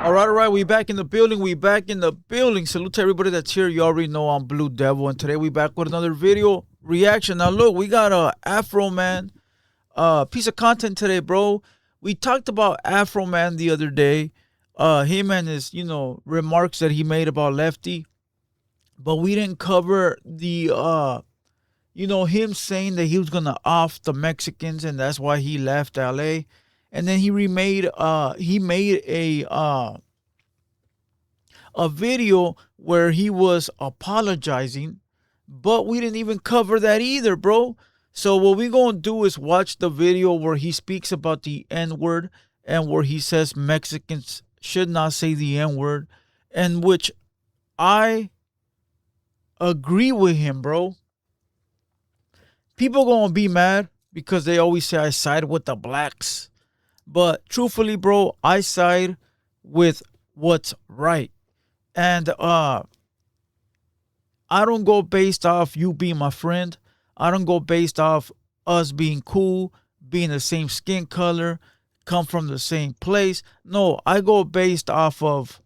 All right. We back in the building. We back in the building. Salute to everybody that's here. You already know I'm Blue Devil, and today we back with another video reaction. Now look, we got a Afroman piece of content today, bro. We talked about Afroman the other day. Him and his, remarks that he made about Lefty, but we didn't cover the him saying that he was gonna off the Mexicans and that's why he left LA. And then he made a video where he was apologizing, but we didn't even cover that either, bro. So what we gonna do is watch the video where he speaks about the N-word and where he says Mexicans should not say the N-word, and which I agree with him, bro. People gonna be mad because they always say I side with the blacks. But truthfully, bro, I side with what's right. And I don't go based off you being my friend. I don't go based off us being cool, being the same skin color, come from the same place. No, I go based off of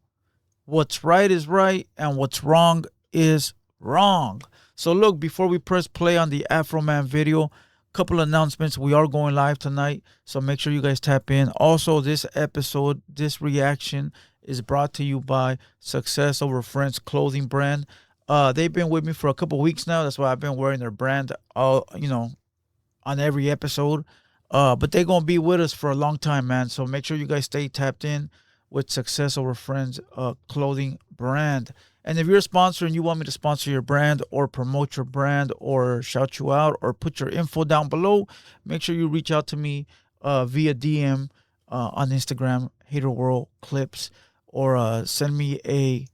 what's right is right and what's wrong is wrong. So look, before we press play on the Afroman video, couple announcements. We are going live tonight, so make sure you guys tap in. Also, this episode, this reaction is brought to you by Success Over Friends clothing brand. They've been with me for a couple weeks now. That's why I've been wearing their brand on every episode. But they're gonna be with us for a long time, man. So make sure you guys stay tapped in with Success Over Friends clothing brand. And if you're a sponsor and you want me to sponsor your brand or promote your brand or shout you out or put your info down below, make sure you reach out to me via DM on Instagram, Hater World Clips, or send me a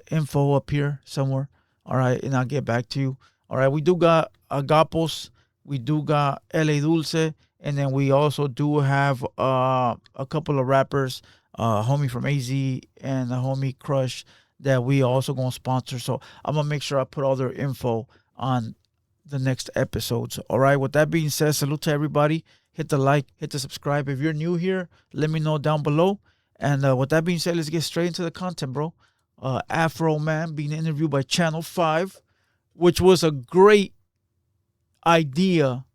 info up here somewhere. All right, and I'll get back to you. All right, we do got Agapos, we do got LA Dulce, and then we also do have a couple of rappers, homie from AZ and a homie Crush, that we also gonna sponsor. So I'm gonna make sure I put all their info on the next episodes. All right, with that being said, salute to everybody. Hit the like, hit the subscribe. If you're new here, let me know down below. And with that being said, let's get straight into the content, bro. Afroman being interviewed by Channel 5, which was a great idea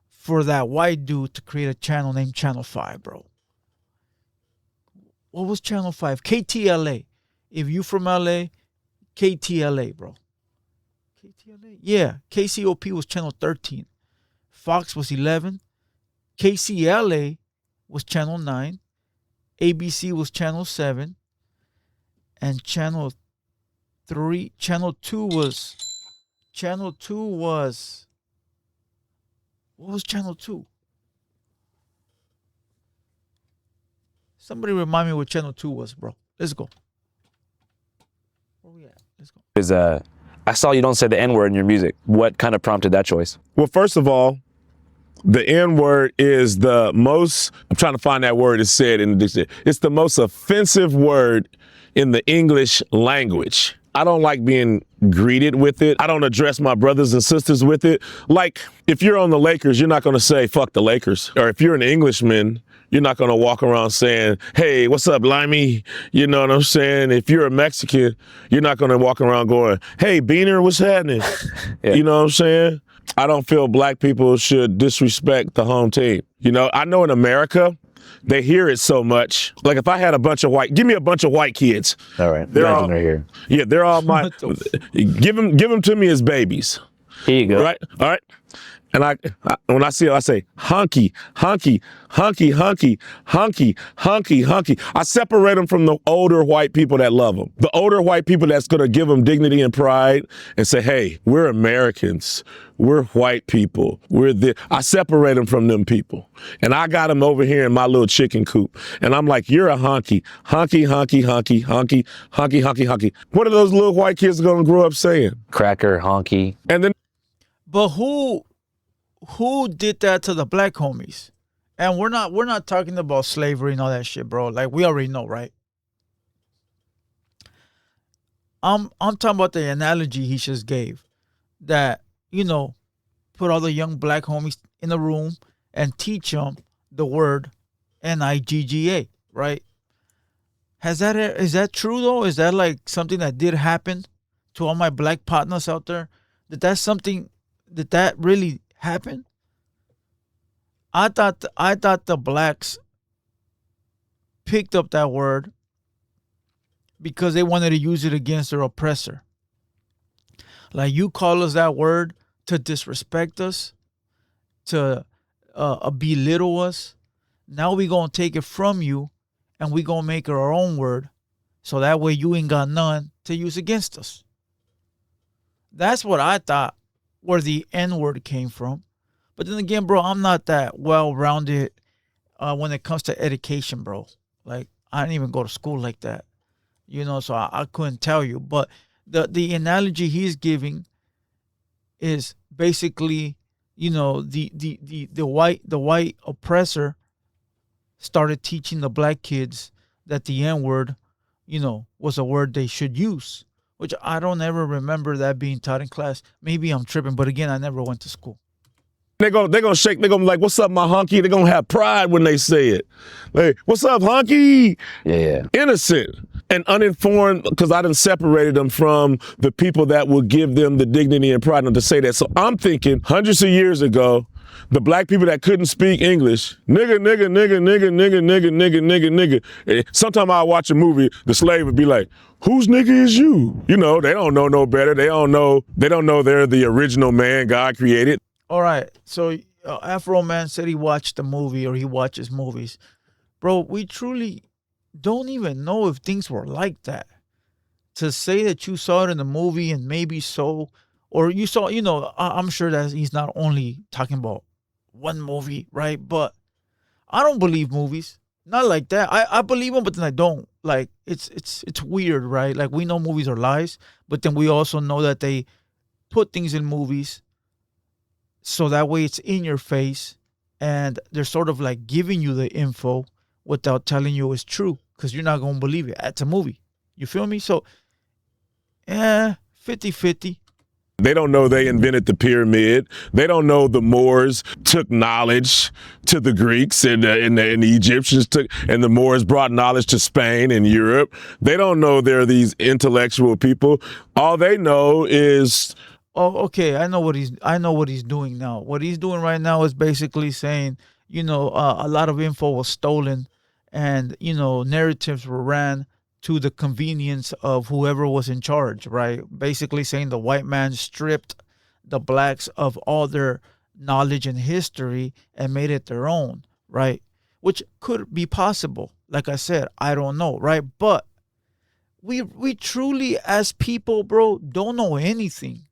for that white dude to create a channel named Channel 5, bro. What was Channel 5? KTLA. If you from LA, KTLA, bro. KTLA? Yeah. KCOP was channel 13. Fox was 11. KCLA was channel 9. ABC was channel 7. And channel 2 was what was channel 2? Somebody remind me what channel 2 was, bro. Let's go. Yeah, let's go. Is I saw you don't say the N-word in your music. What kind of prompted that choice? Well, first of all, the N-word is the most, I'm trying to find that word that's said in the dictionary. It's the most offensive word in the English language. I don't like being greeted with it. I don't address my brothers and sisters with it. Like, if you're on the Lakers, you're not going to say, fuck the Lakers. Or if you're an Englishman, you're not going to walk around saying, hey, what's up, Limey? You know what I'm saying? If you're a Mexican, you're not going to walk around going, hey, Beaner, what's happening? Yeah. You know what I'm saying? I don't feel black people should disrespect the home team. You know, I know in America, they hear it so much. Like if I had give me a bunch of white kids. All right, they're all right here. Yeah, they're all my, give them to me as babies. Here you go. Right, all right. And when I see it, I say, hunky, hunky, hunky, hunky, hunky, hunky, hunky. I separate them from the older white people that love them. The older white people that's going to give them dignity and pride and say, hey, we're Americans. We're white people. I separate them from them people. And I got them over here in my little chicken coop. And I'm like, you're a honky, honky, honky, honky, honky, honky, honky, honky. What are those little white kids going to grow up saying? Cracker, honky. And then. But who did that to the black homies? And we're not talking about slavery and all that shit, bro. Like we already know, right? I'm talking about the analogy he just gave. That, put all the young black homies in a room and teach them the word Nigga, right? Is that true though? Is that like something that did happen to all my black partners out there? Did that really happen? I thought the blacks picked up that word because they wanted to use it against their oppressor. Like you call us that word to disrespect us, to belittle us. Now we gonna take it from you, and we gonna make it our own word, so that way you ain't got none to use against us. That's what I thought where the N word came from. But then again, bro, I'm not that well rounded when it comes to education, bro. Like I didn't even go to school like that, so I couldn't tell you. But the analogy he's giving is basically, the white oppressor started teaching the black kids that the N word, was a word they should use, which I don't ever remember that being taught in class. Maybe I'm tripping, but again, I never went to school. They're gonna shake, they're gonna be like, what's up, my hunky? They're gonna have pride when they say it. Like, what's up, hunky? Yeah. Innocent and uninformed, because I done separated them from the people that will give them the dignity and pride to say that. So I'm thinking hundreds of years ago, the black people that couldn't speak English, nigga, nigga, nigga, nigga, nigga, nigga, nigga, nigga, nigga. Sometime I'll watch a movie, the slave would be like, whose nigga is you? They don't know no better. They don't know they're the original man God created. All right, so Afroman said he watched the movie, or he watches movies. Bro, we truly don't even know if things were like that. To say that you saw it in the movie and maybe so, or you saw, I'm sure that he's not only talking about one movie, right? But I don't believe movies. Not like that. I believe them, but then I don't. Like, it's weird, right? Like, we know movies are lies, but then we also know that they put things in movies so that way it's in your face, and they're sort of like giving you the info without telling you it's true, because you're not going to believe it. It's a movie. You feel me? So, 50-50. They don't know they invented the pyramid. They don't know the Moors took knowledge to the Greeks, and the Egyptians and the Moors brought knowledge to Spain and Europe. They don't know they're these intellectual people. All they know is... Oh, okay. I know what he's doing now. What he's doing right now is basically saying, a lot of info was stolen, and narratives were ran to the convenience of whoever was in charge, right? Basically saying the white man stripped the blacks of all their knowledge and history and made it their own, right? Which could be possible. Like I said, I don't know, right? But we truly, as people, bro, don't know anything.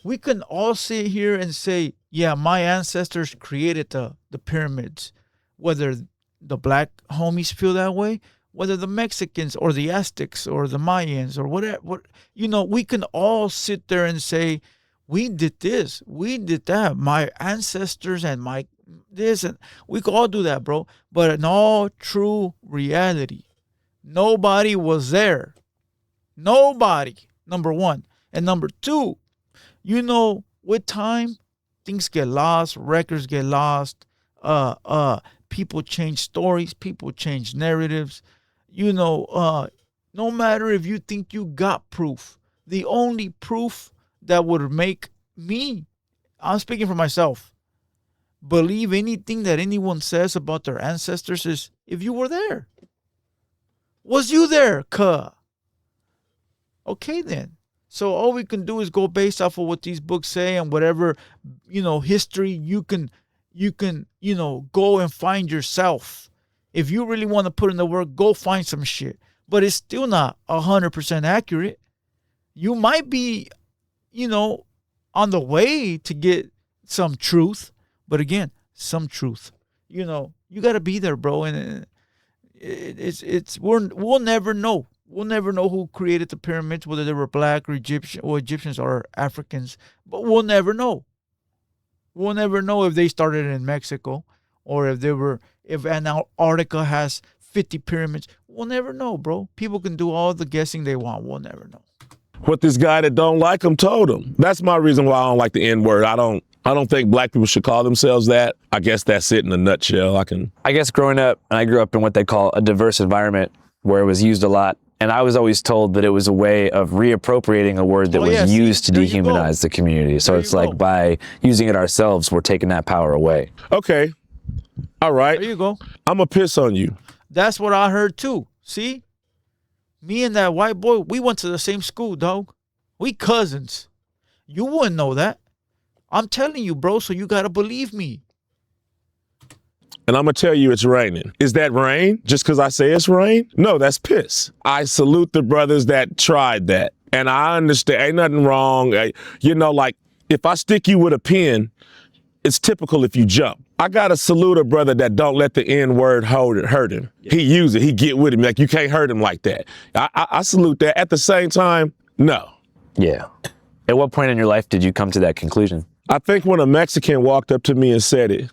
We can all sit here and say, yeah, my ancestors created the pyramids. Whether the black homies feel that way, whether the Mexicans or the Aztecs or the Mayans or whatever, we can all sit there and say, we did this, we did that, my ancestors and my this, and we could all do that, bro. But in all true reality, nobody was there. Nobody, number one. And number two, with time, things get lost, records get lost, people change stories, people change narratives. No matter if you think you got proof, the only proof that would make me, I'm speaking for myself, believe anything that anyone says about their ancestors is if you were there. Was you there, cuh? Okay, then. So all we can do is go based off of what these books say, and whatever, history you can, go and find yourself. If you really want to put in the work, go find some shit. But it's still not 100% accurate. You might be, on the way to get some truth. But again, some truth. You got to be there, bro. And we'll never know. We'll never know who created the pyramids, whether they were black or Egyptians or Africans. But we'll never know. We'll never know if they started in Mexico, or if Antarctica has 50 pyramids. We'll never know, bro. People can do all the guessing they want. We'll never know. What this guy that don't like him told him. That's my reason why I don't like the N-word. I don't think black people should call themselves that. I guess that's it in a nutshell. I guess growing up, and I grew up in what they call a diverse environment, where it was used a lot. And I was always told that it was a way of reappropriating a word that Oh, was yeah, see, used to there you go. dehumanize the community. So There it's you like go. by using it ourselves, we're taking that power away. Okay. All right. There you go. I'm going to piss on you. That's what I heard too. See? Me and that white boy, we went to the same school, dog. We cousins. You wouldn't know that. I'm telling you, bro, so you got to believe me. And I'm going to tell you it's raining. Is that rain just because I say it's rain? No, that's piss. I salute the brothers that tried that. And I understand, ain't nothing wrong. You know, like if I stick you with a pin, it's typical if you jump. I got to salute a brother that don't let the N-word hurt him. Yeah. He use it. He get with him. Like you can't hurt him like that. I salute that. At the same time, no. Yeah. At what point in your life did you come to that conclusion? I think when a Mexican walked up to me and said it.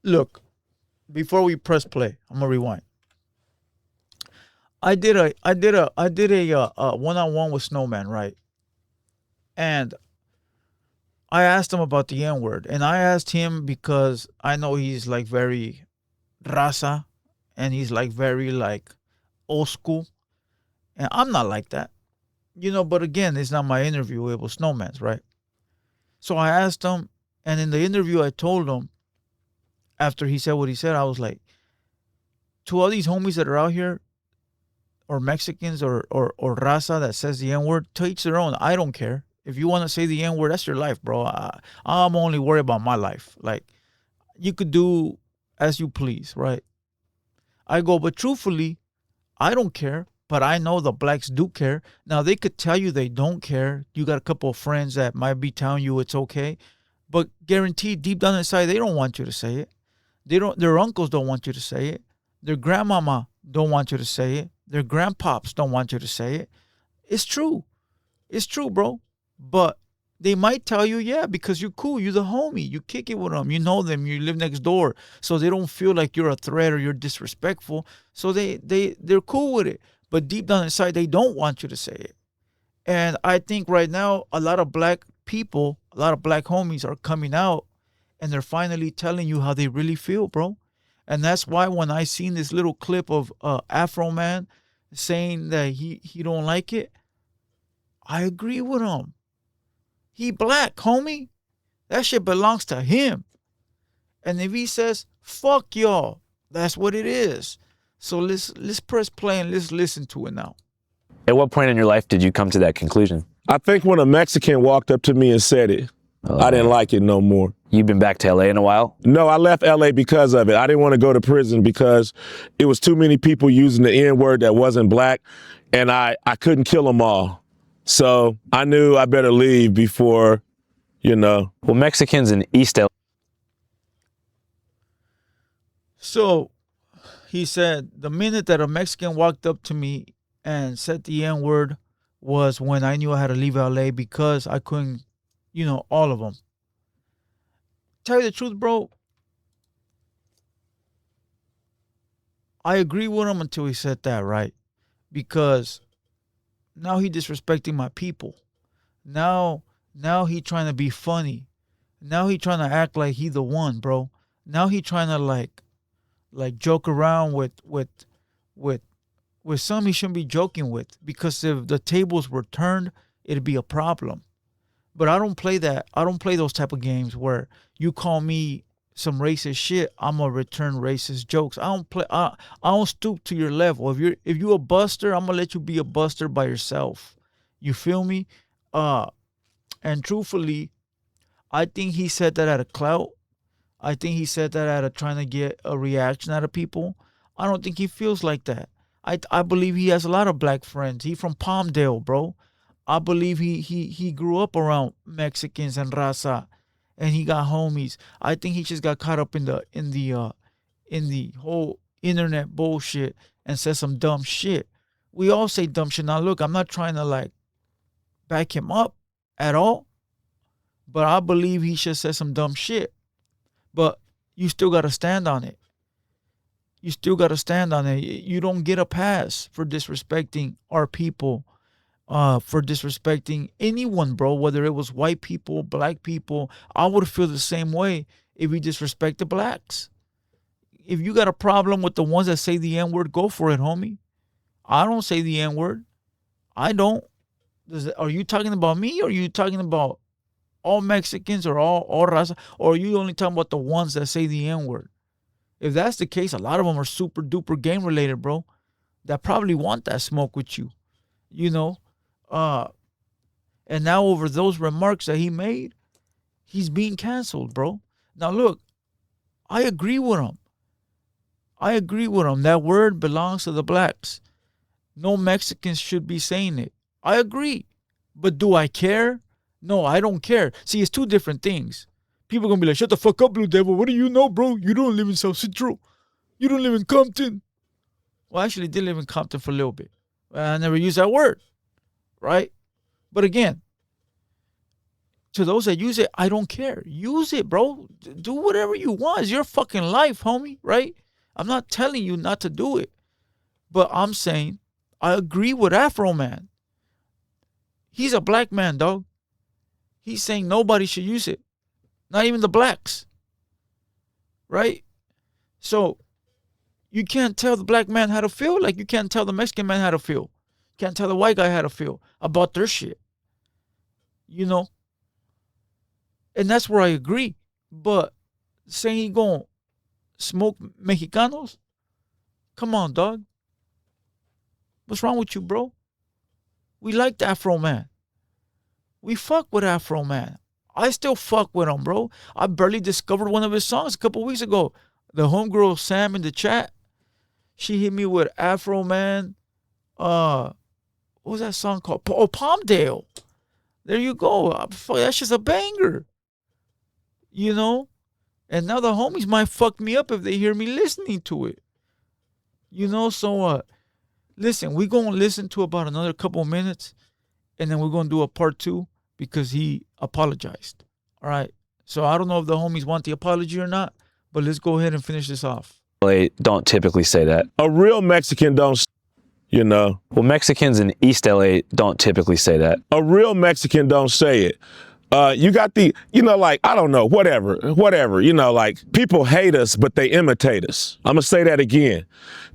Look, before we press play, I'm gonna rewind. I did a one-on-one with Snowman, right? And I asked him about the N-word, and I asked him because I know he's like very raza, and he's like very like old school, and I'm not like that, you know. But again, it's not my interview; it was Snowman's, right? So I asked him, and in the interview, I told him. After he said what he said, I was like, to all these homies that are out here, or Mexicans or raza that says the N-word, to each their own. I don't care. If you want to say the N-word, that's your life, bro. I'm only worried about my life. Like, you could do as you please, right? I go, but truthfully, I don't care. But I know the blacks do care. Now, they could tell you they don't care. You got a couple of friends that might be telling you it's okay. But guaranteed, deep down inside, they don't want you to say it. Their uncles don't want you to say it. Their grandmama don't want you to say it. Their grandpops don't want you to say it. It's true. It's true, bro. But they might tell you, yeah, because you're cool. You're the homie. You kick it with them. You know them. You live next door. So they don't feel like you're a threat or you're disrespectful. So they're cool with it. But deep down inside, they don't want you to say it. And I think right now, a lot of black people, a lot of black homies are coming out and they're finally telling you how they really feel, bro. And that's why when I seen this little clip of Afroman saying that he don't like it, I agree with him. He black, homie. That shit belongs to him. And if he says, fuck y'all, that's what it is. So let's press play and let's listen to it now. At what point in your life did you come to that conclusion? I think when a Mexican walked up to me and said it, I didn't like it no more. You've been back to LA in a while? No, I left LA because of it. I didn't want to go to prison because it was too many people using the N-word that wasn't black, and I couldn't kill them all. So I knew I better leave before, you know. Well, Mexicans in East LA. So he said the minute that a Mexican walked up to me and said the N-word was when I knew I had to leave LA because I couldn't, you know, all of them. Tell you the truth, bro, I agree with him until he said that, right? Because now he disrespecting my people. Now he trying to be funny. Now he trying to act like he the one, bro. Now he trying to like joke around with some he shouldn't be joking with, because if the tables were turned, it'd be a problem. But I don't play that. I don't play those type of games where you call me some racist shit, I'm gonna return racist jokes. I don't play. I don't stoop to your level. If you a buster, I'm gonna let you be a buster by yourself. You feel me? And truthfully, I think he said that out of clout. I think he said that out of trying to get a reaction out of people. I don't think he feels like that. I believe he has a lot of black friends. He from Palmdale, bro. I believe he grew up around Mexicans and raza, and he got homies. I think he just got caught up in the whole internet bullshit and said some dumb shit. We all say dumb shit. Now look, I'm not trying to like back him up at all, but I believe he should say some dumb shit. But you still gotta stand on it. You still gotta stand on it. You don't get a pass for disrespecting our people. For disrespecting anyone, bro, whether it was white people, black people. I would feel the same way if we disrespected blacks. if you got a problem with the ones that say the N-word, go for it, homie. I don't say the N-word. I don't. Are you talking about me, or are you talking about all Mexicans, or all raza, or are you only talking about the ones that say the N-word? If that's the case, a lot of them are super duper game related, bro. That probably want that smoke with you, you know. And now over those remarks that he made, he's being canceled, bro. Now look, I agree with him. That word belongs to the blacks. No Mexicans should be saying it. I agree. But do I care? No, I don't care. See, it's two different things. People are going to be like, shut the fuck up, Blue Devil. What do you know, bro? You don't live in South Central. You don't live in Compton. Well, I actually did live in Compton for a little bit. I never used that word, right? But again, to those that use it, I don't care. Use it, bro. Do whatever you want. It's your fucking life, homie, right? I'm not telling you not to do it. But I'm saying I agree with Afroman. He's a black man, dog. He's saying nobody should use it. Not even the blacks. Right? So you can't tell the black man how to feel like you can't tell the Mexican man how to feel. You can't tell the white guy how to feel about their shit. You know? And that's where I agree. But saying he gonna smoke Mexicanos? Come on, dog. What's wrong with you, bro? We liked Afroman. We fuck with Afroman. I still fuck with him, bro. I barely discovered one of his songs a couple weeks ago. The homegirl Sam in the chat, she hit me with Afroman. What was that song called? Oh, Palmdale. There you go. That's just a banger. You know? And now the homies might fuck me up if they hear me listening to it. You know, so listen, we're going to listen to about another couple minutes, and then we're going to do a part 2 because he apologized. All right? So I don't know if the homies want the apology or not, but let's go ahead and finish this off. Don't typically say that. A real Mexican don't, you know. Well, Mexicans in East LA don't typically say that. A real Mexican don't say it. You got the, you know, like, I don't know, whatever, you know, like, people hate us, but they imitate us. I'm gonna say that again.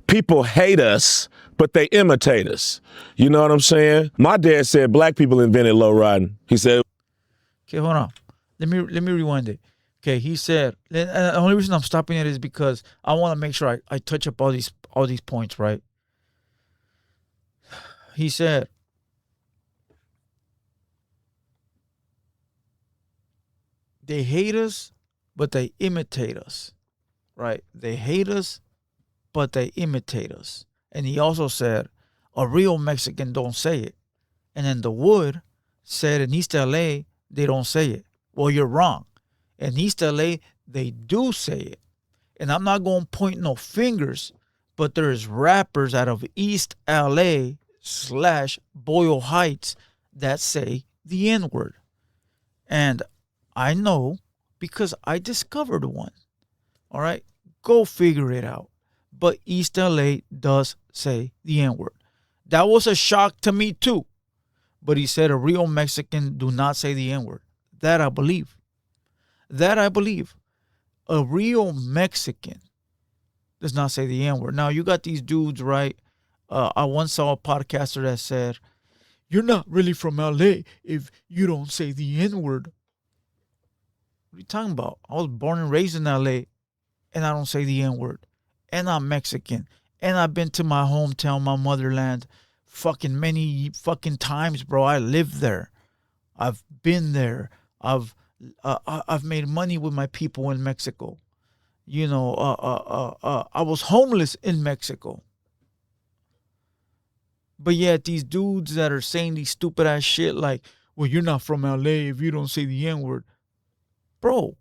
People hate us, but they imitate us. You know what I'm saying? My dad said black people invented low riding. He said. Okay, hold on. Let me rewind it. Okay, he said, and the only reason I'm stopping it is because I want to make sure I touch up all these points, right? He said, they hate us, but they imitate us, right? They hate us, but they imitate us. And he also said, a real Mexican don't say it. And then the Wood said in East LA, they don't say it. Well, you're wrong. In East LA, they do say it. And I'm not going to point no fingers, but there's rappers out of East LA / Boyle Heights that say the N-word. And I know because I discovered one. All right? Go figure it out. But East LA does say the N-word. That was a shock to me too. But he said a real Mexican do not say the N-word. That I believe. A real Mexican does not say the N-word. Now, you got these dudes, right? I once saw a podcaster that said, you're not really from LA if you don't say the N-word. What are you talking about? I was born and raised in LA, and I don't say the N-word. And I'm Mexican. And I've been to my hometown, my motherland, fucking many fucking times, bro. I lived there. I've been there. I've made money with my people in Mexico. You know, I was homeless in Mexico. But yet these dudes that are saying these stupid ass shit like, well, you're not from LA if you don't say the N-word. Bro,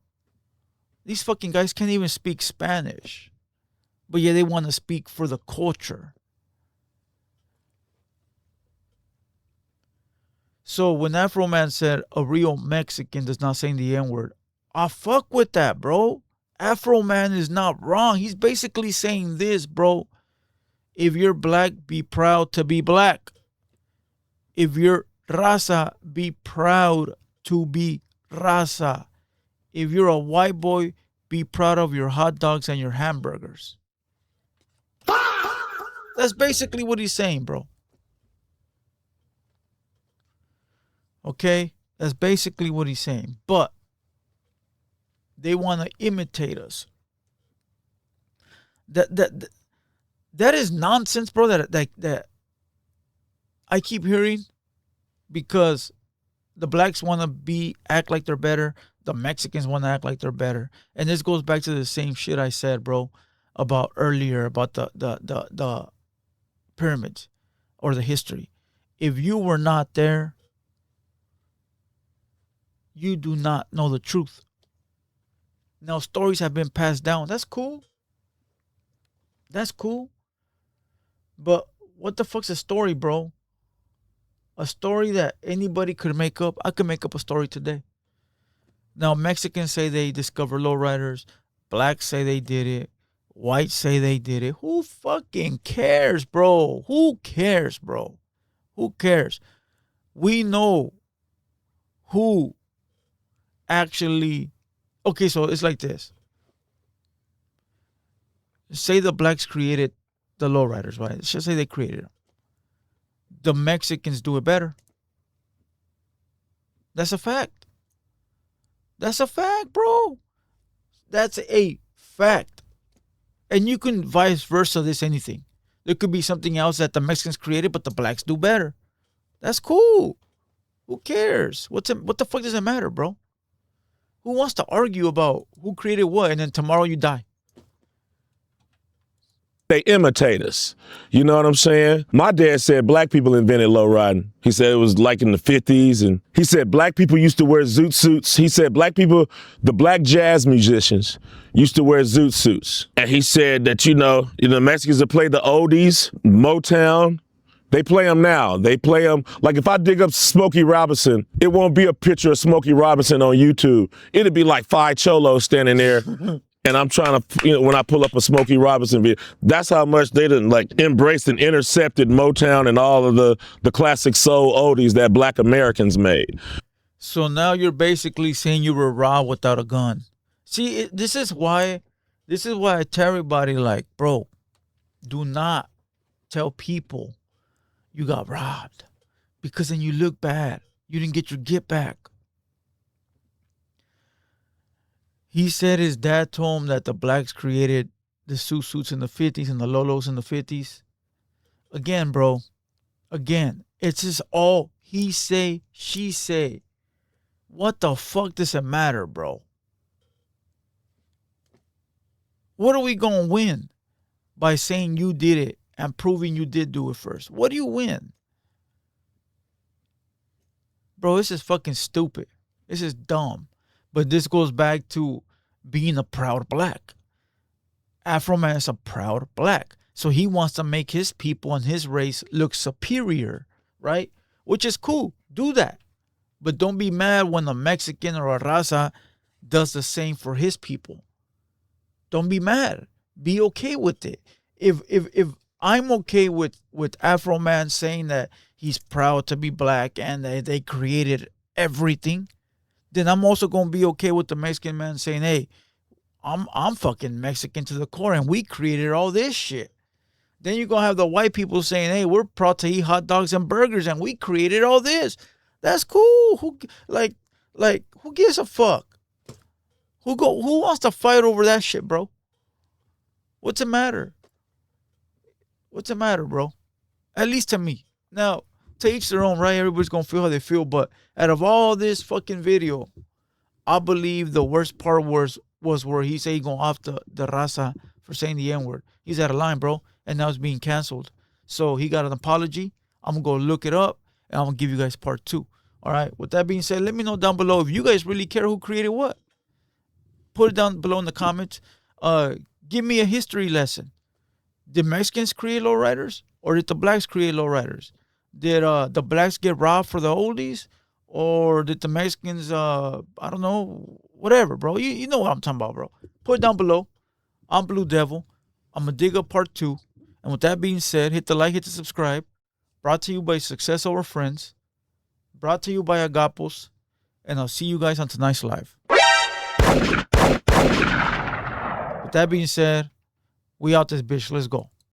these fucking guys can't even speak Spanish. But yeah, they want to speak for the culture. So when Afroman said a real Mexican does not say the N-word, I fuck with that, bro. Afroman is not wrong. He's basically saying this, bro. If you're black, be proud to be black. If you're raza, be proud to be raza. If you're a white boy, Be proud of your hot dogs and your hamburgers. That's basically what he's saying, bro. Okay? That's basically what he's saying. But they want to imitate us. That is nonsense, bro. That I keep hearing, because the blacks want to act like they're better. The Mexicans want to act like they're better. And this goes back to the same shit I said, bro, about earlier about the pyramids or the history. If you were not there, you do not know the truth. Now, stories have been passed down. That's cool. That's cool. But what the fuck's a story, bro? A story that anybody could make up. I could make up a story today. Now, Mexicans say they discovered lowriders. Blacks say they did it. Whites say they did it. Who fucking cares, bro? Who cares, bro? Who cares? We know who actually... Okay, so it's like this. Say the blacks created the lowriders, right? Let's just say they created them. The Mexicans do it better. That's a fact. That's a fact, bro. That's a fact. And you can vice versa this anything. There could be something else that the Mexicans created, but the blacks do better. That's cool. Who cares? What the fuck does it matter, bro? Who wants to argue about who created what and then tomorrow you die? They imitate us. You know what I'm saying? My dad said black people invented low riding. He said it was like in the 50s. And he said black people used to wear zoot suits. He said black people, the black jazz musicians, used to wear zoot suits. And he said that, the Mexicans that play the oldies, Motown, they play them now. They play them. Like if I dig up Smokey Robinson, it won't be a picture of Smokey Robinson on YouTube. It'll be like 5 cholos standing there. And I'm trying to, when I pull up a Smokey Robinson video, that's how much they done embraced and intercepted Motown and all of the classic soul oldies that black Americans made. So now you're basically saying you were robbed without a gun. See, this is why I tell everybody, bro, do not tell people you got robbed, because then you look bad. You didn't get your get back. He said his dad told him that the blacks created the suits in the 50s and the lolos in the 50s. Again, bro. Again, it's just all he say, she say. What the fuck does it matter, bro? What are we going to win by saying you did it and proving you did do it first? What do you win? Bro, this is fucking stupid. This is dumb. But this goes back to being a proud black. Afroman is a proud black. So he wants to make his people and his race look superior, right? Which is cool. Do that. But don't be mad when a Mexican or a raza does the same for his people. Don't be mad. Be okay with it. If I'm okay with Afroman saying that he's proud to be black and that they created everything, then I'm also gonna be okay with the Mexican man saying, "Hey, I'm fucking Mexican to the core, and we created all this shit." Then you're gonna have the white people saying, "Hey, we're proud to eat hot dogs and burgers, and we created all this." That's cool. Who gives a fuck? Who wants to fight over that shit, bro? What's the matter? What's the matter, bro? At least to me. Now, to each their own, right? Everybody's gonna feel how they feel, but out of all this fucking video, I believe the worst part was where he said he going off the raza for saying the N-word. He's out of line, bro, and now it's being canceled. So he got an apology. I'm gonna go look it up, and I'm gonna give you guys part 2. All right. With that being said, let me know down below if you guys really care who created what. Put it down below in the comments. Give me a history lesson. Did Mexicans create lowriders, or did the blacks create lowriders? Did the blacks get robbed for the oldies, or did the Mexicans? I don't know. Whatever, bro. You know what I'm talking about, bro. Put it down below. I'm Blue Devil. I'm gonna dig up part 2. And with that being said, hit the like, hit the subscribe. Brought to you by Success Over Friends. Brought to you by Agapos. And I'll see you guys on tonight's live. With that being said, we out this bitch. Let's go.